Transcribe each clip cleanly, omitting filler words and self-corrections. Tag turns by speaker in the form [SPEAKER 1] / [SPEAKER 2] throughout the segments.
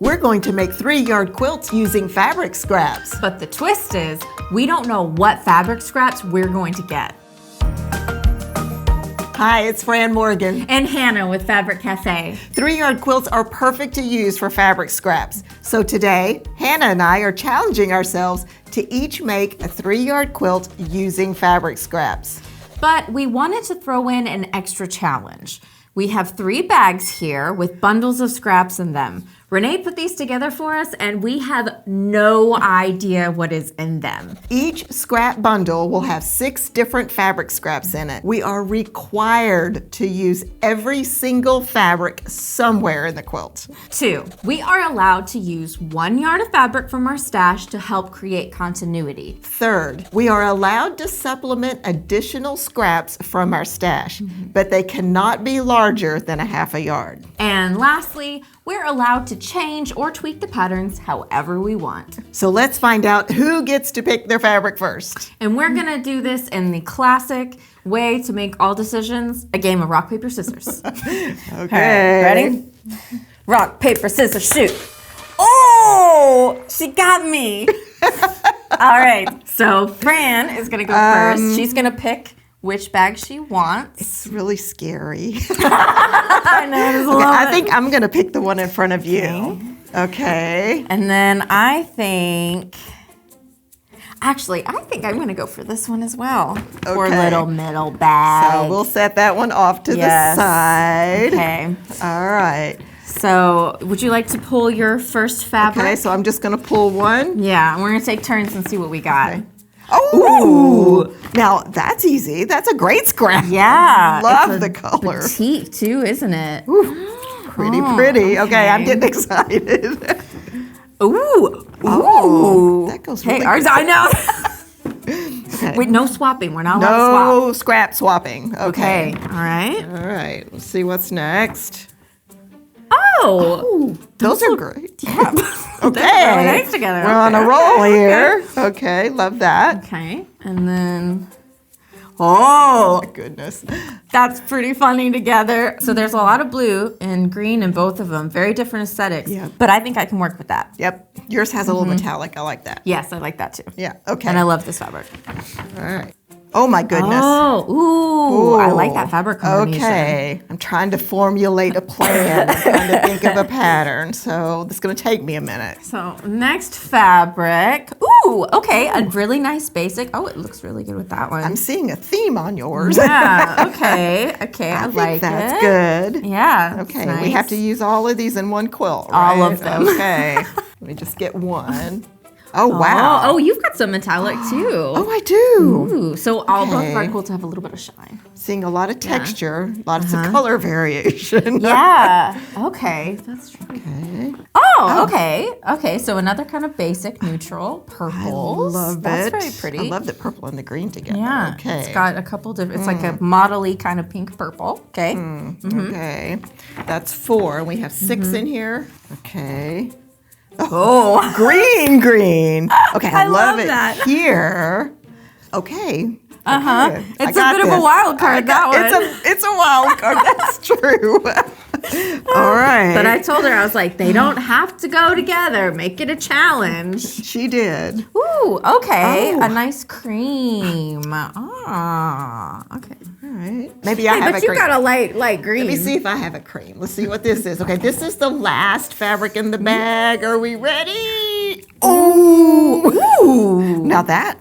[SPEAKER 1] We're going to make 3-yard quilts using fabric scraps.
[SPEAKER 2] But the twist is, we don't know what fabric scraps we're going to get.
[SPEAKER 1] Hi, it's Fran Morgan.
[SPEAKER 2] And Hannah with Fabric Café.
[SPEAKER 1] 3-yard quilts are perfect to use for fabric scraps. So today, Hannah and I are challenging ourselves to each make a 3-yard quilt using fabric scraps.
[SPEAKER 2] But we wanted to throw in an extra challenge. We have 3 bags here with bundles of scraps in them. Renee put these together for us and we have no idea what is in them.
[SPEAKER 1] Each scrap bundle will have 6 different fabric scraps in it. We are required to use every single fabric somewhere in the quilt.
[SPEAKER 2] 2, we are allowed to use 1 yard of fabric from our stash to help create continuity.
[SPEAKER 1] 3rd, we are allowed to supplement additional scraps from our stash, but they cannot be larger than a half a yard.
[SPEAKER 2] And lastly, we're allowed to change or tweak the patterns however we want.
[SPEAKER 1] So let's find out who gets to pick their fabric first.
[SPEAKER 2] And we're gonna do this in the classic way to make all decisions, a game of rock, paper, scissors.
[SPEAKER 1] Okay.
[SPEAKER 2] All right, ready? Rock, paper, scissors, shoot. Oh, she got me. All right, so Fran is gonna go first. She's gonna pick which bag she wants.
[SPEAKER 1] It's really scary.
[SPEAKER 2] I know, it is a
[SPEAKER 1] Okay,
[SPEAKER 2] little
[SPEAKER 1] I
[SPEAKER 2] bit.
[SPEAKER 1] think I'm gonna pick the one in front of you. Okay.
[SPEAKER 2] And then I think I'm gonna go for this one as well. For
[SPEAKER 1] Okay.
[SPEAKER 2] little middle bag.
[SPEAKER 1] So we'll set that one off to the side.
[SPEAKER 2] Okay.
[SPEAKER 1] All right.
[SPEAKER 2] So would you like to pull your first fabric?
[SPEAKER 1] Okay, so I'm just gonna pull one.
[SPEAKER 2] Yeah, we're gonna take turns and see what we got.
[SPEAKER 1] Okay. Oh, now that's easy. That's a great scrap.
[SPEAKER 2] Yeah.
[SPEAKER 1] Love
[SPEAKER 2] it's
[SPEAKER 1] the
[SPEAKER 2] a
[SPEAKER 1] color.
[SPEAKER 2] Batik too, isn't it?
[SPEAKER 1] Pretty,
[SPEAKER 2] Oh,
[SPEAKER 1] pretty. Okay, I'm
[SPEAKER 2] okay.
[SPEAKER 1] getting excited.
[SPEAKER 2] Ooh.
[SPEAKER 1] Oh, that goes really
[SPEAKER 2] Hey, ours,
[SPEAKER 1] good.
[SPEAKER 2] I know.
[SPEAKER 1] Okay.
[SPEAKER 2] Wait, no swapping. We're not allowed to swap.
[SPEAKER 1] No scrap swapping. Okay.
[SPEAKER 2] Okay. All right.
[SPEAKER 1] All right. Let's see what's next.
[SPEAKER 2] Oh.
[SPEAKER 1] Ooh, those are great.
[SPEAKER 2] Yeah.
[SPEAKER 1] Okay.
[SPEAKER 2] They're really nice together.
[SPEAKER 1] We're on a roll here. Okay, love that.
[SPEAKER 2] Okay. And then, oh,
[SPEAKER 1] Goodness.
[SPEAKER 2] that's pretty funny together. So there's a lot of blue and green in both of them. Very different aesthetics.
[SPEAKER 1] Yeah.
[SPEAKER 2] But I think I can work with that.
[SPEAKER 1] Yep. Yours has a little metallic. I like that.
[SPEAKER 2] Yes, I like that too.
[SPEAKER 1] Yeah. Okay.
[SPEAKER 2] And I love this fabric.
[SPEAKER 1] All right. Oh my goodness.
[SPEAKER 2] Oh, ooh, I like that fabric combination.
[SPEAKER 1] Okay. I'm trying to formulate a plan. I'm trying to think of a pattern. So this is going to take me a minute.
[SPEAKER 2] So next fabric. Ooh, okay, a really nice basic. Oh, it looks really good with that one.
[SPEAKER 1] I'm seeing a theme on yours.
[SPEAKER 2] Yeah, okay, I
[SPEAKER 1] think
[SPEAKER 2] like
[SPEAKER 1] that's
[SPEAKER 2] it.
[SPEAKER 1] good.
[SPEAKER 2] Yeah.
[SPEAKER 1] Okay,
[SPEAKER 2] it's
[SPEAKER 1] we have
[SPEAKER 2] nice.
[SPEAKER 1] to use all of these in one quilt,
[SPEAKER 2] All
[SPEAKER 1] right?
[SPEAKER 2] of them.
[SPEAKER 1] Okay. Let me just get one. Oh, wow.
[SPEAKER 2] Oh, you've got some metallic too.
[SPEAKER 1] Oh, I do.
[SPEAKER 2] Ooh, so all both of our
[SPEAKER 1] Okay.
[SPEAKER 2] quilts have a little bit of shine.
[SPEAKER 1] Seeing a lot of texture, lots of color variation.
[SPEAKER 2] Yeah. Okay, that's true.
[SPEAKER 1] Okay.
[SPEAKER 2] Oh, okay. So another kind of basic neutral
[SPEAKER 1] I
[SPEAKER 2] purples.
[SPEAKER 1] love
[SPEAKER 2] That's
[SPEAKER 1] it.
[SPEAKER 2] very pretty.
[SPEAKER 1] I love the purple and the green together.
[SPEAKER 2] Yeah.
[SPEAKER 1] Okay.
[SPEAKER 2] It's got a couple different. It's like a modelly kind of pink purple. Okay.
[SPEAKER 1] Okay. That's 4, and we have 6 in here. Okay.
[SPEAKER 2] Oh.
[SPEAKER 1] Green. Okay, I
[SPEAKER 2] love
[SPEAKER 1] love it
[SPEAKER 2] that.
[SPEAKER 1] here. Okay.
[SPEAKER 2] Uh-huh.
[SPEAKER 1] Okay,
[SPEAKER 2] It's
[SPEAKER 1] I got
[SPEAKER 2] a bit of a
[SPEAKER 1] this.
[SPEAKER 2] wild card, that one.
[SPEAKER 1] It's a wild card. That's true. All right.
[SPEAKER 2] But I told her, I was like, they don't have to go together. Make it a challenge.
[SPEAKER 1] She did.
[SPEAKER 2] Ooh, okay.
[SPEAKER 1] Oh.
[SPEAKER 2] A nice cream. Okay.
[SPEAKER 1] All right. Maybe I have
[SPEAKER 2] But
[SPEAKER 1] a
[SPEAKER 2] you
[SPEAKER 1] cream.
[SPEAKER 2] got a light green.
[SPEAKER 1] Let me see if I have a cream. Let's see what this is. Okay, this is the last fabric in the bag. Are we ready? Ooh. Now that,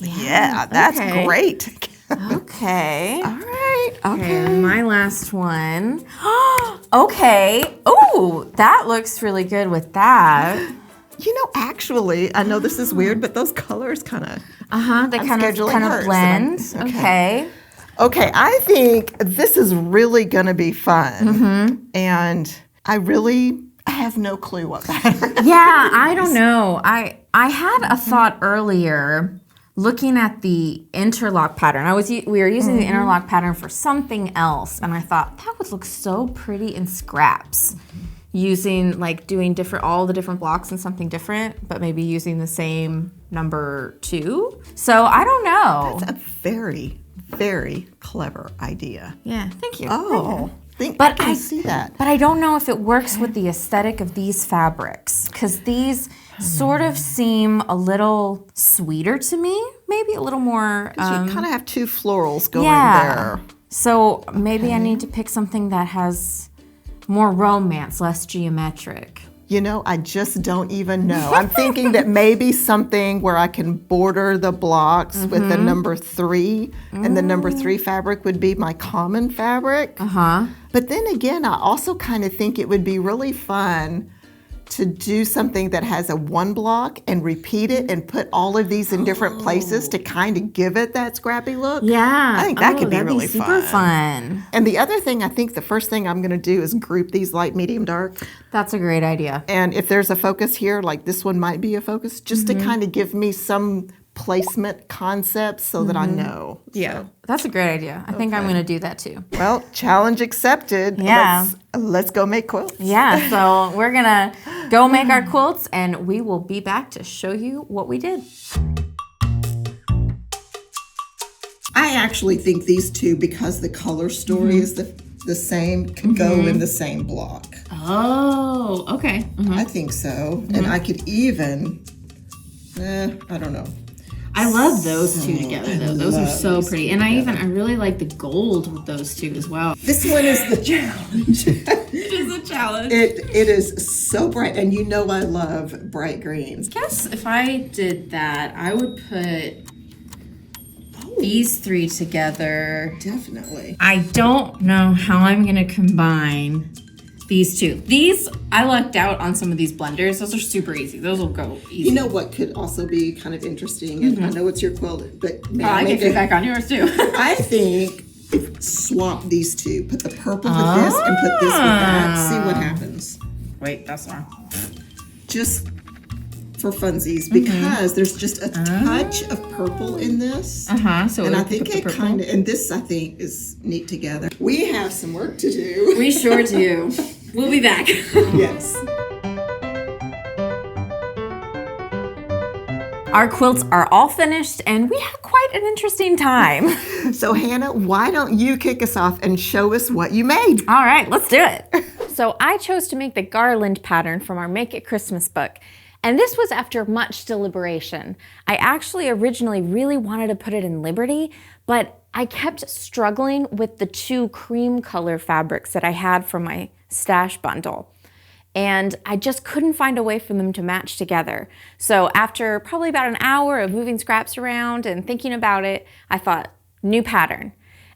[SPEAKER 1] yeah, that's
[SPEAKER 2] okay.
[SPEAKER 1] great.
[SPEAKER 2] Okay.
[SPEAKER 1] All right.
[SPEAKER 2] Okay, and my last one. Okay. Ooh, that looks really good with that.
[SPEAKER 1] You know, actually, I know this is weird, but those colors kind of.
[SPEAKER 2] They
[SPEAKER 1] I'm
[SPEAKER 2] kind
[SPEAKER 1] scheduling
[SPEAKER 2] of
[SPEAKER 1] hers,
[SPEAKER 2] blend.
[SPEAKER 1] and
[SPEAKER 2] Okay.
[SPEAKER 1] Okay, I think this is really going to be fun. And I have no clue what pattern.
[SPEAKER 2] Yeah, I don't know. I had a thought earlier looking at the interlock pattern. We were using the interlock pattern for something else, and I thought that would look so pretty in scraps. Using doing all the different blocks in something different, but maybe using the same number 2. So I don't know.
[SPEAKER 1] That's a very, very clever idea.
[SPEAKER 2] Yeah, thank you.
[SPEAKER 1] Oh, I can see that.
[SPEAKER 2] But I don't know if it works with the aesthetic of these fabrics, because these sort of seem a little sweeter to me, maybe a little more.
[SPEAKER 1] You kind of have two florals going there.
[SPEAKER 2] So maybe I need to pick something that has more romance, less geometric.
[SPEAKER 1] You know, I just don't even know. I'm thinking that maybe something where I can border the blocks with the number 3, and the number 3 fabric would be my common fabric. But then again, I also kind of think it would be really fun to do something that has a 1 block and repeat it and put all of these in different places to kind of give it that scrappy look.
[SPEAKER 2] Yeah.
[SPEAKER 1] I think that could be really
[SPEAKER 2] super fun.
[SPEAKER 1] And the other thing, I think the first thing I'm going to do is group these light, medium, dark.
[SPEAKER 2] That's a great idea.
[SPEAKER 1] And if there's a focus here, like this one might be a focus, just to kind of give me some placement concepts so that I know.
[SPEAKER 2] Yeah, that's a great idea. I think I'm going to do that too.
[SPEAKER 1] Well, challenge accepted.
[SPEAKER 2] Yeah.
[SPEAKER 1] Let's go make quilts.
[SPEAKER 2] Yeah, so we're going to go make our quilts, and we will be back to show you what we did.
[SPEAKER 1] I actually think these two, because the color story is the same, could go in the same block.
[SPEAKER 2] Oh, okay.
[SPEAKER 1] I think so. And I could even, I don't know.
[SPEAKER 2] I love those two together, though. Those are so pretty. And I really like the gold with those two as well.
[SPEAKER 1] This one is the challenge.
[SPEAKER 2] It is a challenge.
[SPEAKER 1] It is so bright. And you know I love bright greens.
[SPEAKER 2] I guess if I did that, I would put these 3 together.
[SPEAKER 1] Definitely.
[SPEAKER 2] I don't know how I'm going to combine these two. These, I lucked out on some of these blenders. Those are super easy. Those will go easy.
[SPEAKER 1] You know what could also be kind of interesting, and I know it's your quilt, but
[SPEAKER 2] I can fit back on yours too.
[SPEAKER 1] I think if swap these two, put the purple with this and put this with that, see what happens.
[SPEAKER 2] Wait, that's wrong.
[SPEAKER 1] Just for funsies, because there's just a touch of purple in this.
[SPEAKER 2] So
[SPEAKER 1] and I think it kind of, and this I think is neat together. We have some work to do.
[SPEAKER 2] We sure do. We'll be back.
[SPEAKER 1] Yes.
[SPEAKER 2] Our quilts are all finished, and we had quite an interesting time.
[SPEAKER 1] So Hannah, why don't you kick us off and show us what you made?
[SPEAKER 2] All right, let's do it. So I chose to make the Garland pattern from our Make It Christmas book. And this was after much deliberation. I actually originally really wanted to put it in Liberty, but I kept struggling with the 2 cream color fabrics that I had from my stash bundle. And I just couldn't find a way for them to match together. So after probably about an hour of moving scraps around and thinking about it, I thought, new pattern.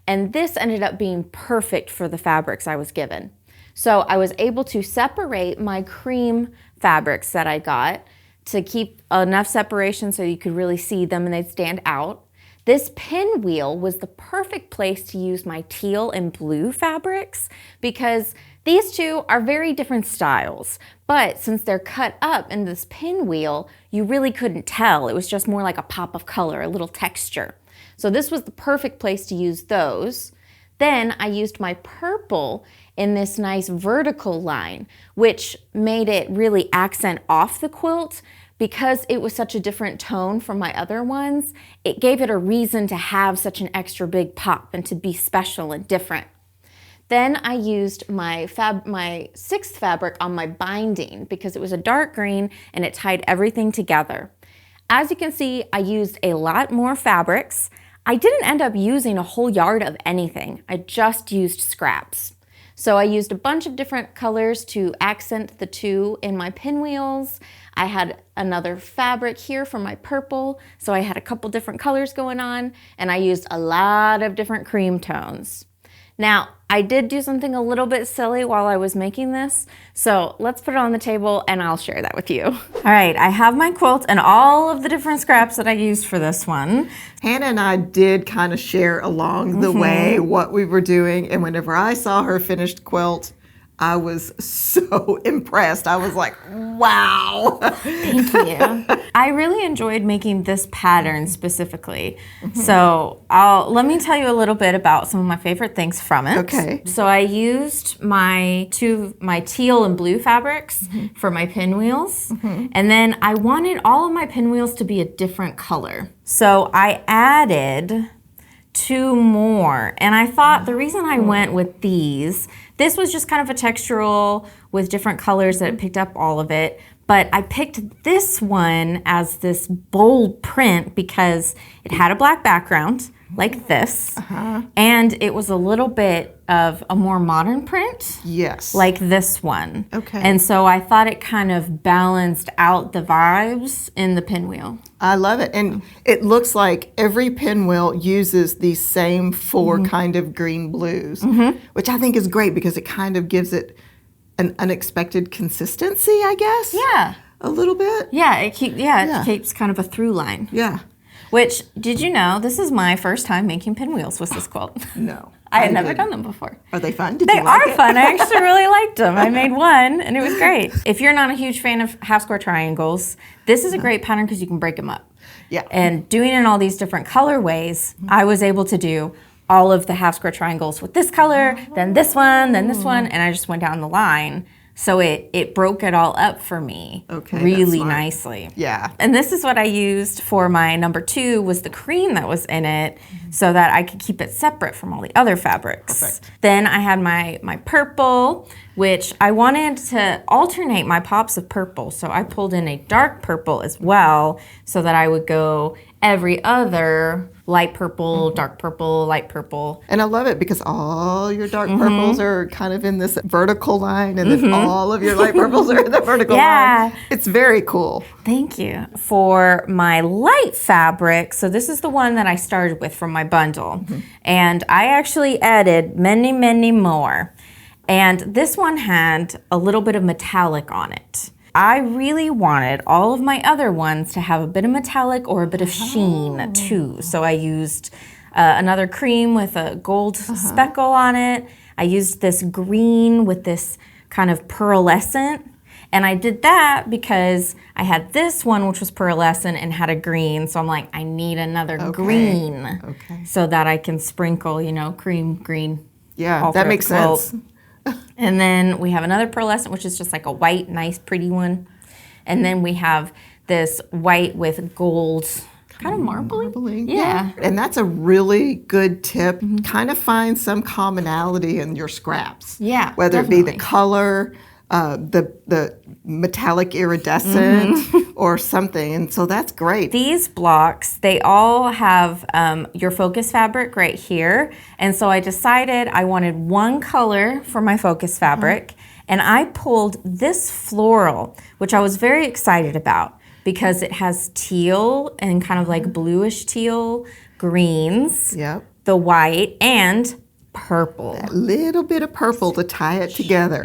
[SPEAKER 2] And this ended up being perfect for the fabrics I was given. So I was able to separate my cream fabrics that I got to keep enough separation so you could really see them and they'd stand out. This pinwheel was the perfect place to use my teal and blue fabrics because these two are very different styles, but since they're cut up in this pinwheel, you really couldn't tell. It was just more like a pop of color, a little texture. So this was the perfect place to use those. Then I used my purple in this nice vertical line, which made it really accent off the quilt. Because it was such a different tone from my other ones, it gave it a reason to have such an extra big pop and to be special and different. Then I used my 6th fabric on my binding because it was a dark green and it tied everything together. As you can see, I used a lot more fabrics. I didn't end up using a whole yard of anything. I just used scraps. So I used a bunch of different colors to accent the 2 in my pinwheels. I had another fabric here for my purple, so I had a couple different colors going on, and I used a lot of different cream tones. Now, I did do something a little bit silly while I was making this, so let's put it on the table and I'll share that with you. All right, I have my quilt and all of the different scraps that I used for this one.
[SPEAKER 1] Hannah and I did kind of share along the way what we were doing, and whenever I saw her finished quilt, I was so impressed. I was like, wow.
[SPEAKER 2] Thank you. I really enjoyed making this pattern specifically. So let me tell you a little bit about some of my favorite things from it.
[SPEAKER 1] Okay.
[SPEAKER 2] So I used my teal and blue fabrics for my pinwheels. And then I wanted all of my pinwheels to be a different color. So I added 2 more. And I thought the reason I went with this was just kind of a textural with different colors that it picked up all of it. But I picked this one as this bold print because it had a black background like this. And it was a little bit of a more modern print.
[SPEAKER 1] Yes.
[SPEAKER 2] Like this one.
[SPEAKER 1] Okay.
[SPEAKER 2] And so I thought it kind of balanced out the vibes in the pinwheel.
[SPEAKER 1] I love it. And it looks like every pinwheel uses these same 4 kind of green blues, which I think is great because it kind of gives it an unexpected consistency, I guess.
[SPEAKER 2] Yeah.
[SPEAKER 1] A little bit.
[SPEAKER 2] Yeah, it keeps kind of a through line.
[SPEAKER 1] Yeah.
[SPEAKER 2] Which, did you know, this is my first time making pinwheels with this quilt.
[SPEAKER 1] No.
[SPEAKER 2] I had never done them before.
[SPEAKER 1] Are they fun?
[SPEAKER 2] They are fun. I actually really liked them. I made one, and it was great. If you're not a huge fan of half square triangles, this is a great pattern because you can break them up.
[SPEAKER 1] Yeah.
[SPEAKER 2] And doing it in all these different colorways, I was able to do all of the half square triangles with this color, then this one, and I just went down the line. So it broke it all up for me really nicely.
[SPEAKER 1] Yeah.
[SPEAKER 2] And this is what I used for my number 2 was the cream that was in it so that I could keep it separate from all the other fabrics.
[SPEAKER 1] Perfect.
[SPEAKER 2] Then I had my purple, which I wanted to alternate my pops of purple. So I pulled in a dark purple as well so that I would go every other light purple, dark purple, light purple.
[SPEAKER 1] And I love it because all your dark purples are kind of in this vertical line, and then all of your light purples are in the vertical line. It's very cool.
[SPEAKER 2] Thank you. For my light fabric, so this is the one that I started with from my bundle. And I actually added many, many more. And this one had a little bit of metallic on it. I really wanted all of my other ones to have a bit of metallic or a bit of sheen too. So I used another cream with a gold speckle on it. I used this green with this kind of pearlescent. And I did that because I had this one which was pearlescent and had a green. So I'm like, I need another green so that I can sprinkle, cream, green.
[SPEAKER 1] Yeah, that makes sense.
[SPEAKER 2] And then we have another pearlescent, which is just like a white, nice, pretty one. And then we have this white with gold, kind of marbling. Yeah.
[SPEAKER 1] And that's a really good tip. Kind of find some commonality in your scraps.
[SPEAKER 2] Yeah,
[SPEAKER 1] whether it be the color, the metallic iridescent or something. And so that's great.
[SPEAKER 2] These blocks, they all have your focus fabric right here. And so I decided I wanted one color for my focus fabric. And I pulled this floral, which I was very excited about because it has teal and kind of like bluish teal greens, the white, and purple.
[SPEAKER 1] A little bit of purple to tie it together.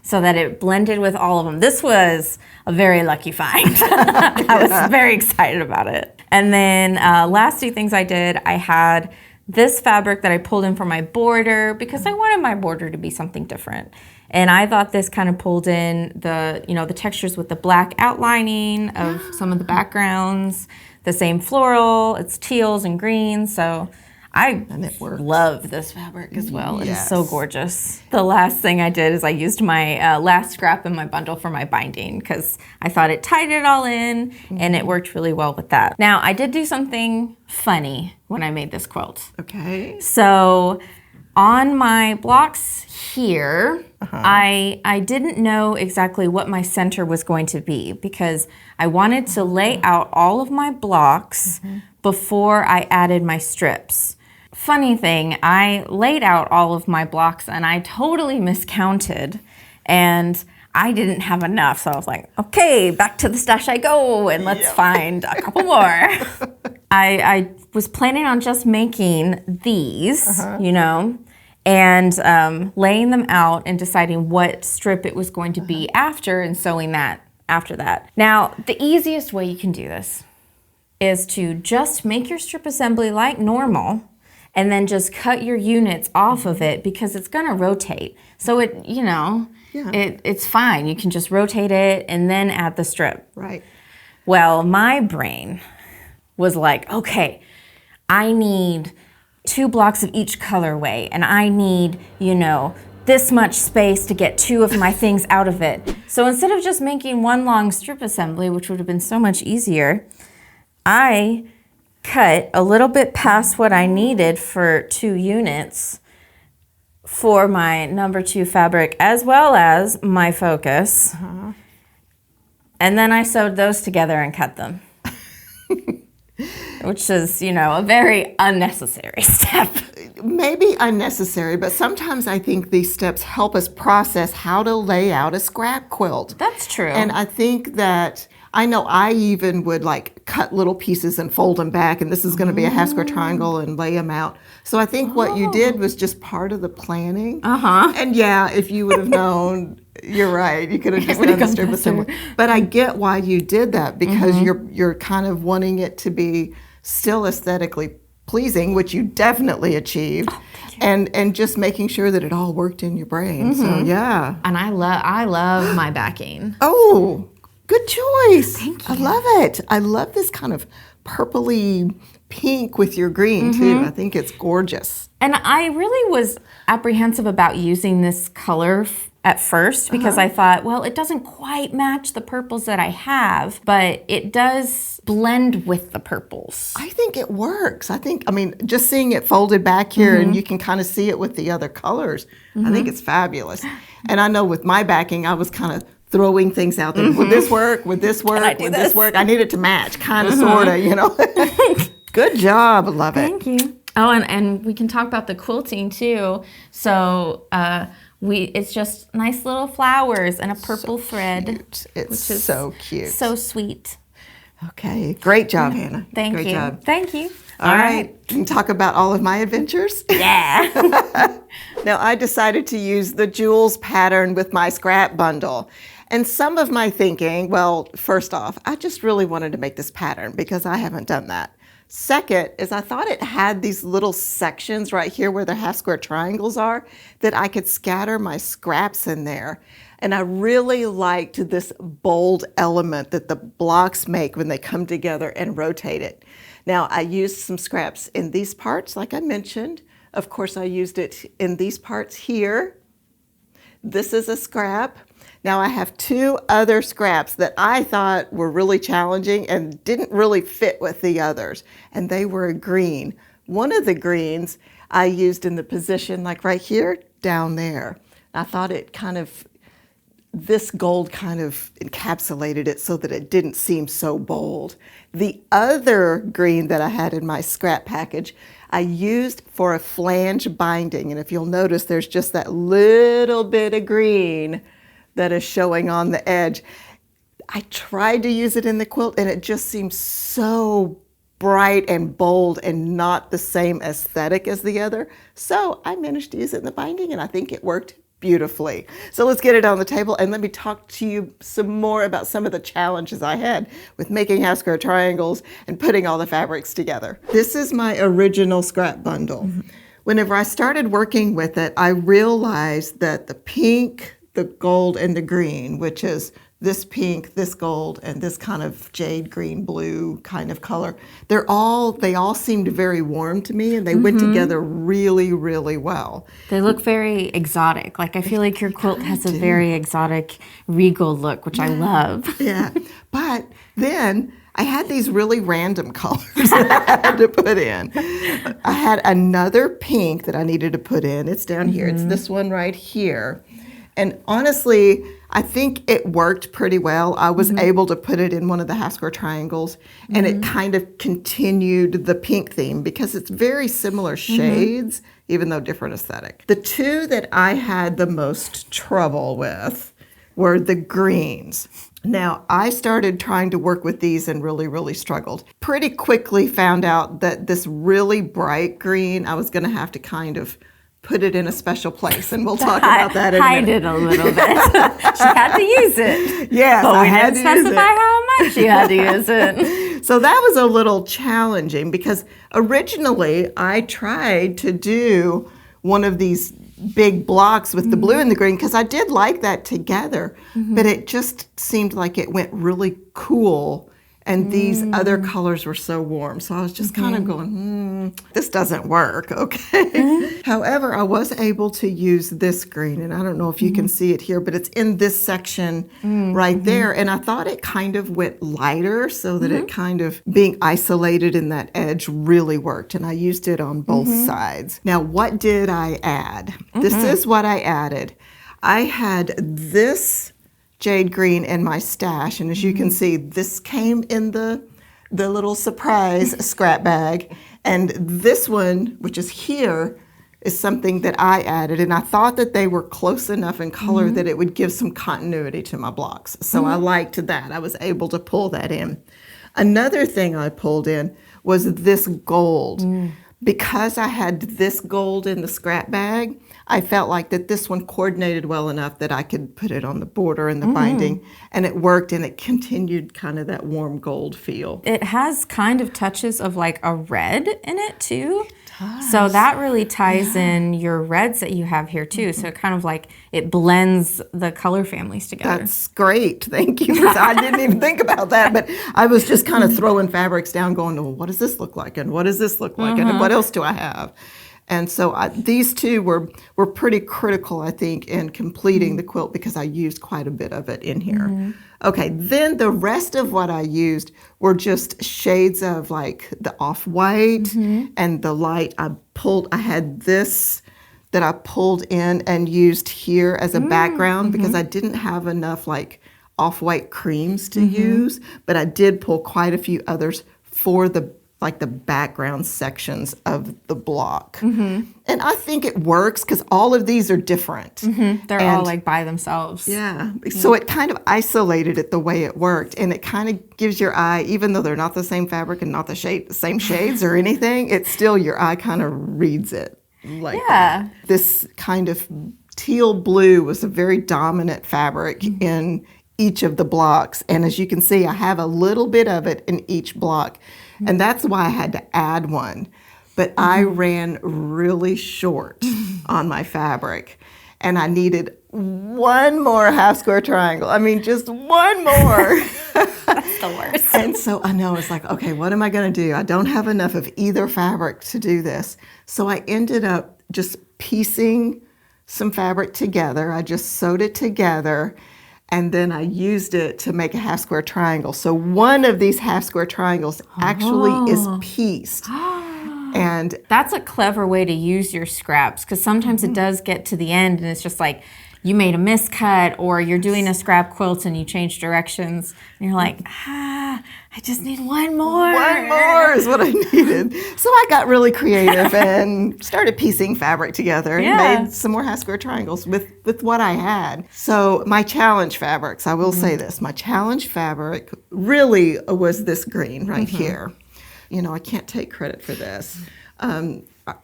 [SPEAKER 2] So that it blended with all of them. This was a very lucky find. I was very excited about it. And then last 2 things I did, I had this fabric that I pulled in for my border because I wanted my border to be something different. And I thought this kind of pulled in the textures with the black outlining of some of the backgrounds, the same floral, it's teals and greens, so I love this fabric as well. It is so gorgeous. The last thing I did is I used my last scrap in my bundle for my binding because I thought it tied it all in and it worked really well with that. Now, I did do something funny when I made this quilt.
[SPEAKER 1] Okay.
[SPEAKER 2] So on my blocks here, I didn't know exactly what my center was going to be because I wanted to lay out all of my blocks before I added my strips. Funny thing, I laid out all of my blocks and I totally miscounted and I didn't have enough. So I was like, okay, back to the stash I go and let's find a couple more. I was planning on just making these, and laying them out and deciding what strip it was going to be after and sewing that after that. Now, the easiest way you can do this is to just make your strip assembly like normal and then just cut your units off of it because it's gonna rotate. So it's fine. You can just rotate it and then add the strip.
[SPEAKER 1] Right.
[SPEAKER 2] Well, my brain was like, okay, I need 2 blocks of each colorway and I need, this much space to get 2 of my things out of it. So instead of just making one long strip assembly, which would have been so much easier, I cut a little bit past what I needed for 2 units for my number 2 fabric as well as my focus. And then I sewed those together and cut them. Which is, a very unnecessary step.
[SPEAKER 1] Maybe unnecessary, but sometimes I think these steps help us process how to lay out a scrap quilt.
[SPEAKER 2] That's true.
[SPEAKER 1] And I think that, I know I even would cut little pieces and fold them back, and this is going to be a half square triangle, and lay them out. So I think what you did was just part of the planning. And yeah, if you would have known, you're right, you could have just done the strip assembly. But I get why you did that, because you're kind of wanting it to be still aesthetically pleasing, which you definitely achieved, and just making sure that it all worked in your brain. So yeah.
[SPEAKER 2] And I love my backing.
[SPEAKER 1] Oh, good choice.
[SPEAKER 2] Thank you.
[SPEAKER 1] I love it. I love this kind of purpley pink with your green too. I think it's gorgeous.
[SPEAKER 2] And I really was apprehensive about using this color at first because I thought, well, it doesn't quite match the purples that I have, but it does blend with the purples.
[SPEAKER 1] I think it works. Just seeing it folded back here and you can kind of see it with the other colors, I think it's fabulous. And I know with my backing, I was kind of throwing things out there. Would this work? Would this work? Would this work? I need it to match, kind of, sort of, Good job. I love it.
[SPEAKER 2] Thank you. Oh, and we can talk about the quilting too. So it's just nice little flowers and a purple thread.
[SPEAKER 1] Cute. It's so cute.
[SPEAKER 2] So sweet.
[SPEAKER 1] Okay. Great job, Hannah.
[SPEAKER 2] Thank
[SPEAKER 1] Great
[SPEAKER 2] you.
[SPEAKER 1] job.
[SPEAKER 2] Thank you.
[SPEAKER 1] All right. Can you talk about all of my adventures?
[SPEAKER 2] Yeah.
[SPEAKER 1] Now, I decided to use the Jewels pattern with my scrap bundle. And some of my thinking, well, first off, I just really wanted to make this pattern because I haven't done that. Second is I thought it had these little sections right here where the half square triangles are that I could scatter my scraps in there. And I really liked this bold element that the blocks make when they come together and rotate it. Now, I used some scraps in these parts, like I mentioned. Of course, I used it in these parts here. This is a scrap. Now I have 2 other scraps that I thought were really challenging and didn't really fit with the others, and they were a green. One of the greens I used in the position like right here, down there. I thought this gold kind of encapsulated it so that it didn't seem so bold. The other green that I had in my scrap package, I used for a flange binding, and if you'll notice, there's just that little bit of green that is showing on the edge. I tried to use it in the quilt and it just seems so bright and bold and not the same aesthetic as the other. So I managed to use it in the binding and I think it worked beautifully. So let's get it on the table and let me talk to you some more about some of the challenges I had with making half square triangles and putting all the fabrics together. This is my original scrap bundle. Whenever I started working with it, I realized that the pink, the gold, and the green, which is this pink, this gold, and this kind of jade green blue kind of color, they all seemed very warm to me, and they went together really, really well.
[SPEAKER 2] They look very exotic. I feel like your quilt has a very exotic, regal look, which I love.
[SPEAKER 1] Yeah, but then I had these really random colors that I had to put in. I had another pink that I needed to put in. It's down here. It's this one right here. And honestly, I think it worked pretty well. I was able to put it in one of the half square triangles, and it kind of continued the pink theme because it's very similar shades, even though different aesthetic. The 2 that I had the most trouble with were the greens. Now, I started trying to work with these and really, really struggled. Pretty quickly found out that this really bright green, I was going to have to kind of put it in a special place, and we'll talk about that in a minute.
[SPEAKER 2] Hide it a little bit. She had to use it.
[SPEAKER 1] Yes,
[SPEAKER 2] but
[SPEAKER 1] I had to use it.
[SPEAKER 2] We didn't specify how much you had to use it.
[SPEAKER 1] So that was a little challenging because originally I tried to do one of these big blocks with the blue and the green because I did like that together, but it just seemed like it went really cool And these other colors were so warm. So I was just kind of going, this doesn't work, okay? However, I was able to use this green, and I don't know if you can see it here, but it's in this section right there. And I thought it kind of went lighter so that it kind of being isolated in that edge really worked. And I used it on both sides. Now, what did I add? This is what I added. I had this jade green in my stash, and as you can see, this came in the little surprise scrap bag, and this one, which is here, is something that I added, and I thought that they were close enough in color that it would give some continuity to my blocks. So I liked that. I was able to pull that in. Another thing I pulled in was this gold. Because I had this gold in the scrap bag, I felt like that this one coordinated well enough that I could put it on the border and the binding, and it worked, and it continued kind of that warm gold feel.
[SPEAKER 2] It has kind of touches of like a red in it too. So that really ties in your reds that you have here too. So it kind of like it blends the color families together.
[SPEAKER 1] That's great. Thank you. I didn't even think about that, but I was just kind of throwing fabrics down going, well, what does this look like? And what does this look like? And what else do I have? And so these two were pretty critical, I think, in completing the quilt because I used quite a bit of it in here. Okay, then the rest of what I used were just shades of like the off-white and the light. I had this that I pulled in and used here as a background because I didn't have enough like off-white creams to use, but I did pull quite a few others for the background sections of the block. And I think it works because all of these are different.
[SPEAKER 2] They're all like by themselves.
[SPEAKER 1] Yeah. So it kind of isolated it the way it worked, and it kind of gives your eye, even though they're not the same fabric and not the same shades or anything, it's still your eye kind of reads it like that. This kind of teal blue was a very dominant fabric in each of the blocks, and as you can see, I have a little bit of it in each block. And that's why I had to add one. But I ran really short on my fabric. And I needed one more half square triangle. I mean, just one more.
[SPEAKER 2] That's the worst.
[SPEAKER 1] And so I know, it's like, okay, what am I going to do? I don't have enough of either fabric to do this. So I ended up just piecing some fabric together. I just sewed it together. And then I used it to make a half square triangle. So one of these half square triangles actually is pieced. And
[SPEAKER 2] that's a clever way to use your scraps, because sometimes it does get to the end and it's just like you made a miscut, or you're doing a scrap quilt and you change directions and you're like, I just need one more.
[SPEAKER 1] One more is what I needed. So I got really creative and started piecing fabric together and made some more half square triangles with what I had. So my challenge fabrics, I will say this, my challenge fabric really was this green right here. You know, I can't take credit for this.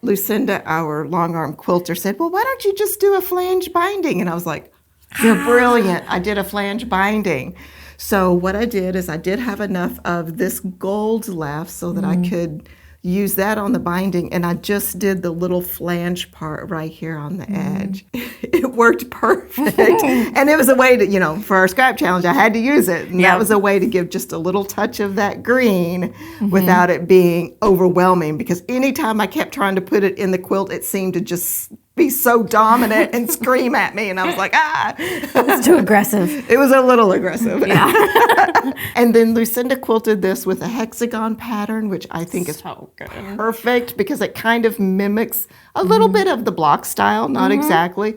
[SPEAKER 1] Lucinda, our long arm quilter, said, well, why don't you just do a flange binding? And I was like, you're brilliant. I did a flange binding. So what I did is I did have enough of this gold left so that I could use that on the binding, and I just did the little flange part right here on the edge. It worked perfect. And it was a way to, you know, for our scrap challenge, I had to use it. And that was a way to give just a little touch of that green without it being overwhelming, because anytime I kept trying to put it in the quilt, it seemed to just be so dominant and scream at me. And I was like,
[SPEAKER 2] It's too aggressive.
[SPEAKER 1] It was a little aggressive.
[SPEAKER 2] Yeah.
[SPEAKER 1] And then Lucinda quilted this with a hexagon pattern, which I think is perfect because it kind of mimics a little bit of the block style, not exactly.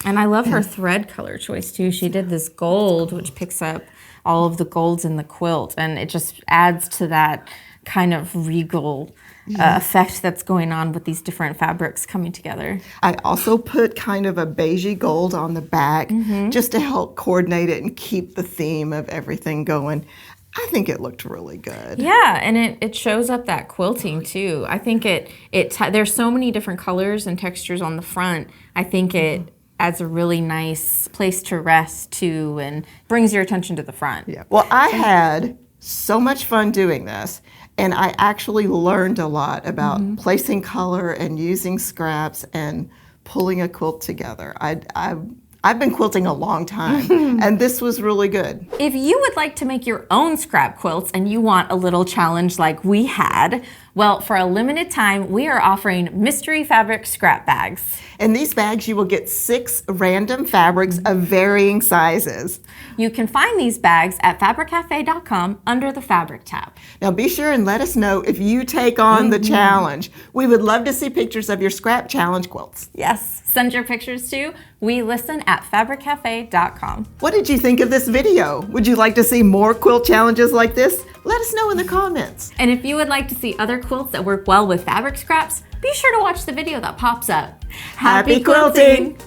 [SPEAKER 2] And I love her thread color choice too. She did this gold, which picks up all of the golds in the quilt, and it just adds to that kind of regal effect that's going on with these different fabrics coming together.
[SPEAKER 1] I also put kind of a beigey gold on the back just to help coordinate it and keep the theme of everything going. I think it looked really good.
[SPEAKER 2] Yeah, and it shows up that quilting too. I think there's so many different colors and textures on the front. I think it adds a really nice place to rest too, and brings your attention to the front.
[SPEAKER 1] Yeah. Well, I had so much fun doing this, and I actually learned a lot about placing color and using scraps and pulling a quilt together. I I've been quilting a long time, and this was really good.
[SPEAKER 2] If you would like to make your own scrap quilts and you want a little challenge like we had, well, for a limited time, we are offering mystery fabric scrap bags.
[SPEAKER 1] In these bags, you will get 6 random fabrics of varying sizes.
[SPEAKER 2] You can find these bags at fabriccafe.com under the fabric tab.
[SPEAKER 1] Now be sure and let us know if you take on the challenge. We would love to see pictures of your scrap challenge quilts.
[SPEAKER 2] Yes, send your pictures to welisten@fabriccafe.com.
[SPEAKER 1] What did you think of this video? Would you like to see more quilt challenges like this? Let us know in the comments.
[SPEAKER 2] And if you would like to see other quilts that work well with fabric scraps, be sure to watch the video that pops up.
[SPEAKER 1] Happy quilting!